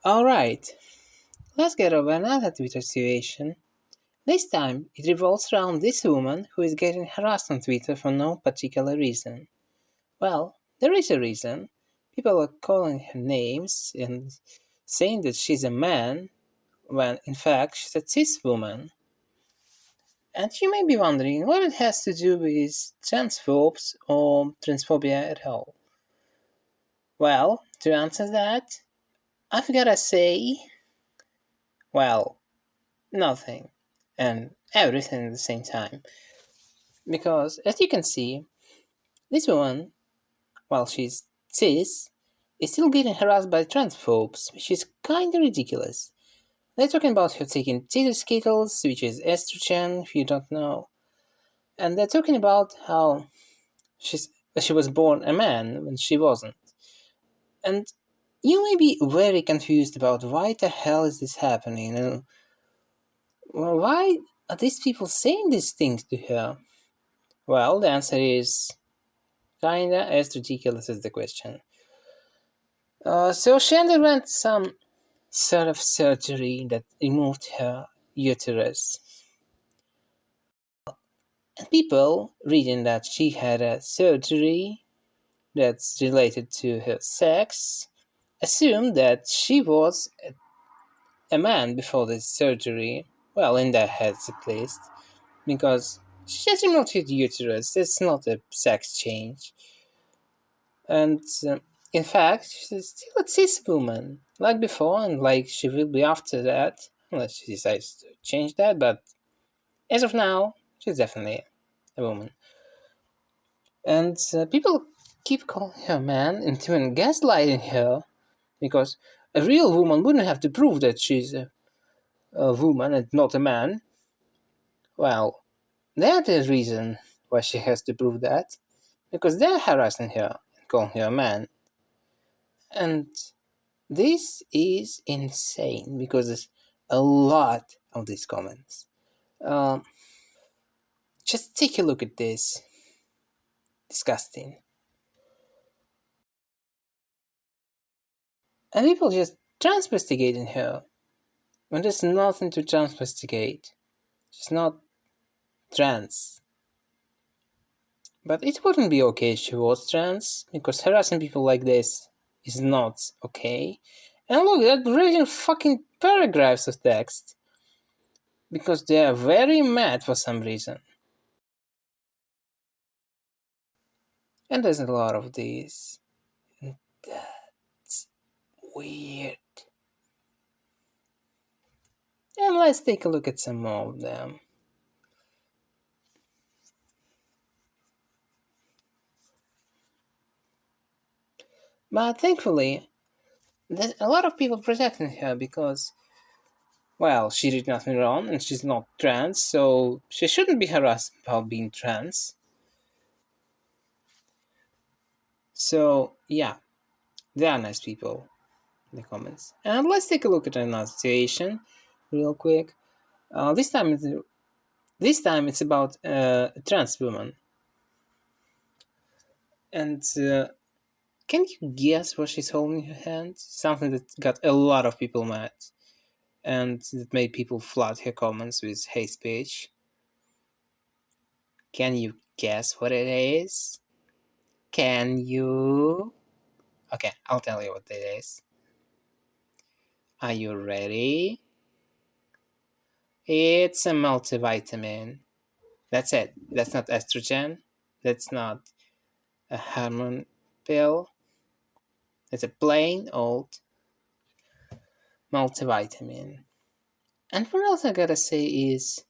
Alright, let's get over another Twitter situation. This time, it revolves around this woman who is getting harassed on Twitter for no particular reason. Well, there is a reason. People are calling her names and saying that she's a man, when in fact she's a cis woman. And you may be wondering what it has to do with transphobes or transphobia at all. Well, to answer that, I've gotta say, well, nothing and everything at the same time. Because, as you can see, this woman, while she's cis, is still getting harassed by transphobes, which is kinda ridiculous. They're talking about her taking teeter skittles, which is estrogen, if you don't know. And they're talking about how she was born a man when she wasn't. And you may be very confused about why the hell is this happening, and well, why are these people saying these things to her? Well, the answer is kinda as ridiculous as the question. So she underwent some sort of surgery that removed her uterus. And people reading that she had a surgery that's related to her sex assumed that she was a man before this surgery. Well, in their heads at least. Because she just removed her uterus. It's not a sex change. And in fact, she's still a cis woman, like before, and like she will be after that, unless she decides to change that. But as of now, she's definitely a woman. And people keep calling her man and even gaslighting her, because a real woman wouldn't have to prove that she's a woman and not a man. Well, they're the reason why she has to prove that, because they're harassing her and calling her a man. And this is insane because there's a lot of these comments. Um, just take a look at this. Disgusting. And people just transvestigating her when there's nothing to transvestigate. She's not trans. But it wouldn't be okay if she was trans, because harassing people like this is not okay. And look, they're reading fucking paragraphs of text because they are very mad for some reason. And there's a lot of these. And that's weird. And let's take a look at some more of them. But thankfully, there's a lot of people protecting her because, well, she did nothing wrong and she's not trans, so she shouldn't be harassed about being trans. So, yeah, they are nice people in the comments. And let's take a look at another situation real quick. This time it's about a trans woman. And can you guess what she's holding in her hand? Something that got a lot of people mad. And that made people flood her comments with hate speech. Can you guess what it is? Can you? Okay, I'll tell you what it is. Are you ready? It's a multivitamin. That's it. That's not estrogen. That's not a hormone pill. It's a plain old multivitamin. And what else I gotta say is,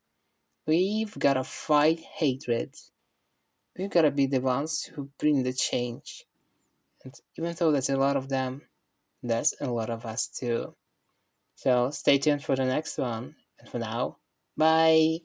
we've gotta fight hatred. We've gotta be the ones who bring the change. And even though there's a lot of them, there's a lot of us too. So stay tuned for the next one. And for now, bye!